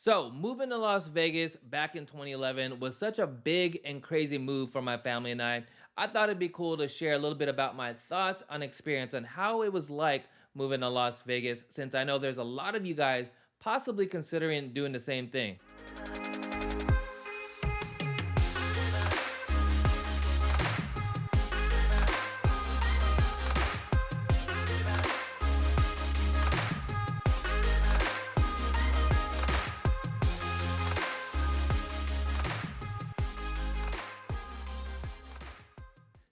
So, moving to Las Vegas back in 2011 was such a big and crazy move for my family and I. I thought it'd be cool to share a little bit about my thoughts on experience and how it was like moving to Las Vegas, since I know there's a lot of you guys possibly considering doing the same thing.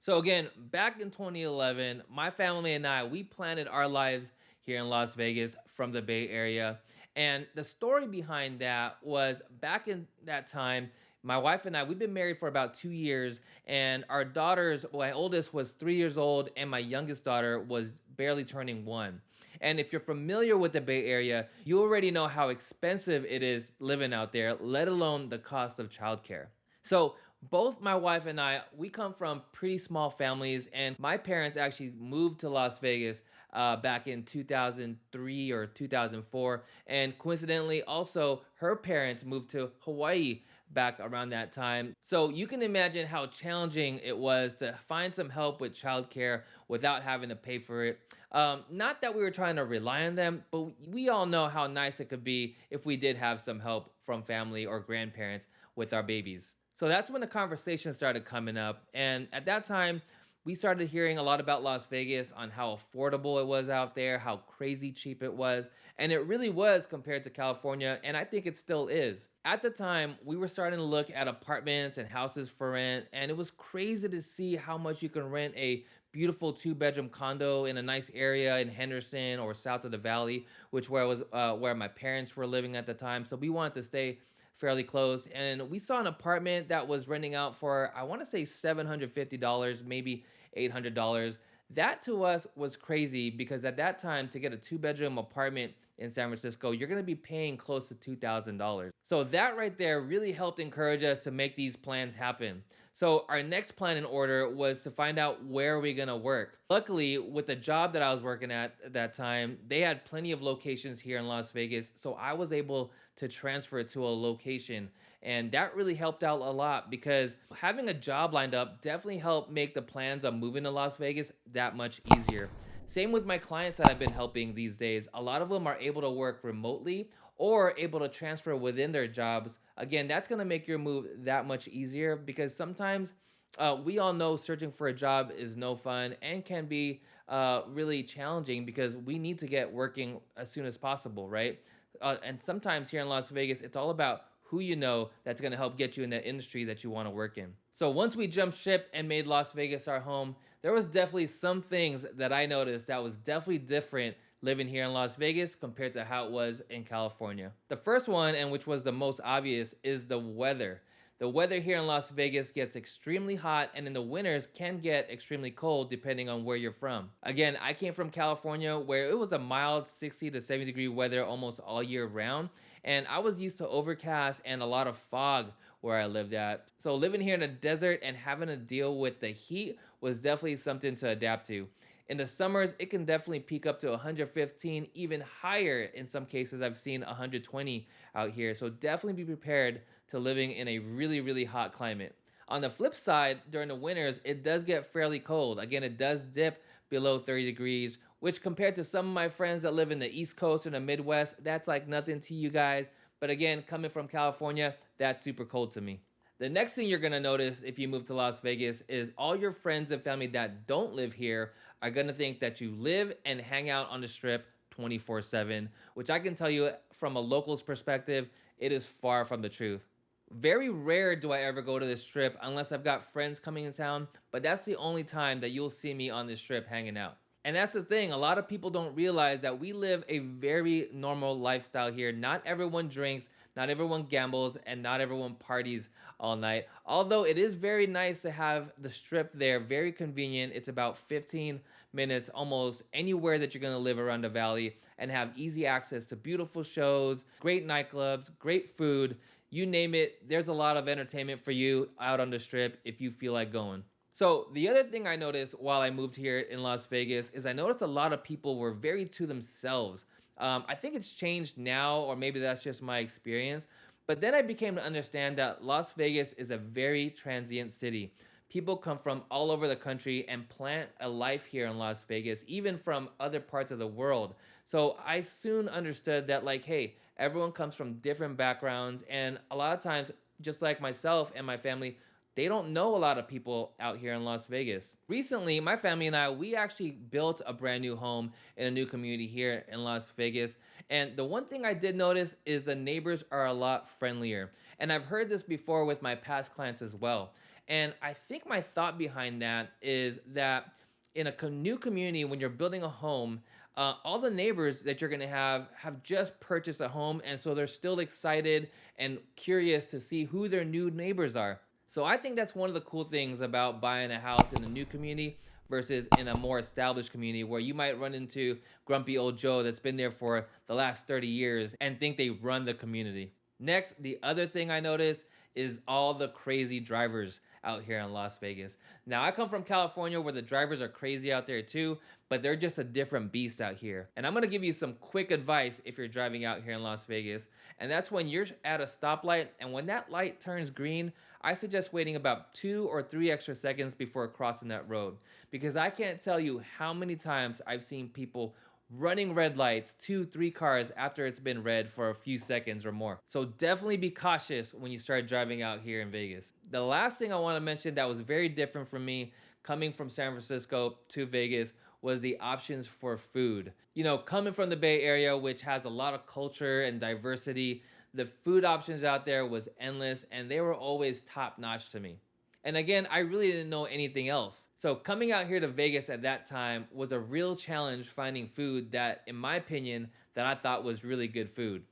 So again, back in 2011, my family and I, we planted our lives here in Las Vegas from the Bay Area. And the story behind that was back in that time, my wife and I, we've been married for about 2 years, and our daughters, my oldest was 3 years old, and my youngest daughter was barely turning one. And if you're familiar with the Bay Area, you already know how expensive it is living out there, let alone the cost of childcare. So both my wife and I, we come from pretty small families, and my parents actually moved to Las Vegas back in 2003 or 2004. And coincidentally, also, her parents moved to Hawaii back around that time. So you can imagine how challenging it was to find some help with childcare without having to pay for it. Not that we were trying to rely on them, but we all know how nice it could be if we did have some help from family or grandparents with our babies. So that's when the conversation started coming up. And at that time, we started hearing a lot about Las Vegas, on how affordable it was out there, how crazy cheap it was. And it really was compared to California. And I think it still is. At the time, we were starting to look at apartments and houses for rent. And it was crazy to see how much you can rent a beautiful two-bedroom condo in a nice area in Henderson or south of the valley, which where my parents were living at the time. So we wanted to stay fairly close. And we saw an apartment that was renting out for, I want to say $750, maybe $800. That to us was crazy because at that time, to get a two-bedroom apartment in San Francisco, you're going to be paying close to $2,000. So that right there really helped encourage us to make these plans happen. So our next plan in order was to find out where we're going to work. Luckily, with the job that I was working at that time, they had plenty of locations here in Las Vegas. So I was able to transfer to a location. And that really helped out a lot because having a job lined up definitely helped make the plans on moving to Las Vegas that much easier. Same with my clients that I've been helping these days. A lot of them are able to work remotely or able to transfer within their jobs. Again, that's going to make your move that much easier because sometimes we all know searching for a job is no fun and can be really challenging because we need to get working as soon as possible, right? And sometimes here in Las Vegas, it's all about who you know that's going to help get you in the industry that you want to work in. So once we jumped ship and made Las Vegas our home, there was definitely some things that I noticed that was definitely different living here in Las Vegas compared to how it was in California. The first one, and which was the most obvious, is the weather. The weather here in Las Vegas gets extremely hot and in the winters can get extremely cold depending on where you're from. Again, I came from California where it was a mild 60 to 70 degree weather almost all year round. And I was used to overcast and a lot of fog where I lived at. So living here in the desert and having to deal with the heat was definitely something to adapt to. In the summers, it can definitely peak up to 115, even higher in some cases. I've seen 120 out here. So definitely be prepared to living in a really, really hot climate. On the flip side, during the winters, it does get fairly cold. Again, it does dip below 30 degrees, which compared to some of my friends that live in the East Coast or the Midwest, that's like nothing to you guys. But again, coming from California, that's super cold to me. The next thing you're gonna notice if you move to Las Vegas is all your friends and family that don't live here are gonna think that you live and hang out on the strip 24/7, which I can tell you from a local's perspective, it is far from the truth. Very rare do I ever go to this strip unless I've got friends coming in town, but that's the only time that you'll see me on this strip hanging out. And that's the thing, a lot of people don't realize that we live a very normal lifestyle here. Not everyone drinks, not everyone gambles, and not everyone parties all night. Although it is very nice to have the strip there, very convenient. It's about 15 minutes almost anywhere that you're gonna live around the valley and have easy access to beautiful shows, great nightclubs, great food. You name it, there's a lot of entertainment for you out on the strip if you feel like going. So the other thing I noticed while I moved here in Las Vegas is I noticed a lot of people were very to themselves. I think it's changed now, or maybe that's just my experience. But then I became to understand that Las Vegas is a very transient city. People come from all over the country and plant a life here in Las Vegas, even from other parts of the world. So I soon understood that, like, hey, everyone comes from different backgrounds. And a lot of times, just like myself and my family, they don't know a lot of people out here in Las Vegas. Recently, my family and I, we actually built a brand new home in a new community here in Las Vegas. And the one thing I did notice is the neighbors are a lot friendlier. And I've heard this before with my past clients as well. And I think my thought behind that is that in a new community, when you're building a home, all the neighbors that you're gonna have just purchased a home, and so they're still excited and curious to see who their new neighbors are. So I think that's one of the cool things about buying a house in a new community versus in a more established community, where you might run into grumpy old Joe that's been there for the last 30 years and think they run the community. Next, the other thing I noticed is all the crazy drivers out here in Las Vegas. Now, I come from California, where the drivers are crazy out there too, but they're just a different beast out here. And I'm gonna give you some quick advice if you're driving out here in Las Vegas. And that's when you're at a stoplight, and when that light turns green, I suggest waiting about 2 or 3 extra seconds before crossing that road. Because I can't tell you how many times I've seen people running red lights, 2, 3 cars after it's been red for a few seconds or more. So definitely be cautious when you start driving out here in Vegas. The last thing I want to mention that was very different from me coming from San Francisco to Vegas was the options for food. You know, coming from the Bay Area, which has a lot of culture and diversity, the food options out there was endless, and they were always top notch to me. And again, I really didn't know anything else. So coming out here to Vegas at that time was a real challenge, finding food that, in my opinion, that I thought was really good food.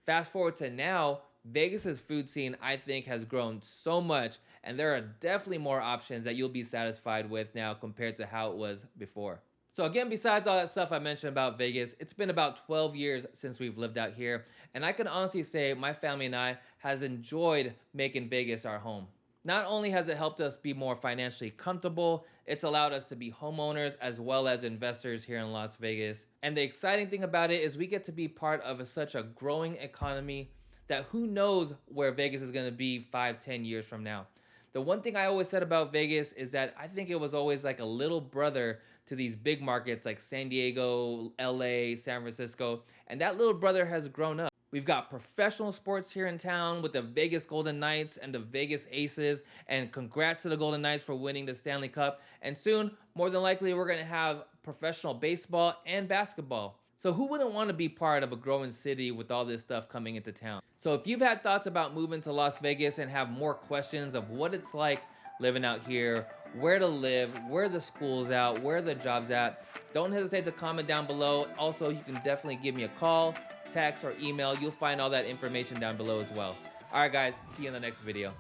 Fast forward to now, Vegas's food scene, I think, has grown so much, and there are definitely more options that you'll be satisfied with now compared to how it was before. So again, besides all that stuff I mentioned about Vegas, it's been about 12 years since we've lived out here, and I can honestly say my family and I has enjoyed making Vegas our home. Not only has it helped us be more financially comfortable, it's allowed us to be homeowners as well as investors here in Las Vegas. And the exciting thing about it is we get to be part of such a growing economy that who knows where Vegas is going to be 5, 10 years from now. The one thing I always said about Vegas is that I think it was always like a little brother to these big markets like San Diego, LA, San Francisco, and that little brother has grown up. We've got professional sports here in town with the Vegas Golden Knights and the Vegas Aces, and congrats to the Golden Knights for winning the Stanley Cup. And soon, more than likely, we're going to have professional baseball and basketball. So who wouldn't want to be part of a growing city with all this stuff coming into town? So if you've had thoughts about moving to Las Vegas and have more questions of what it's like living out here, where to live, where the school's at, where the job's at, don't hesitate to comment down below. Also, you can definitely give me a call, text, or email. You'll find all that information down below as well. All right, guys, see you in the next video.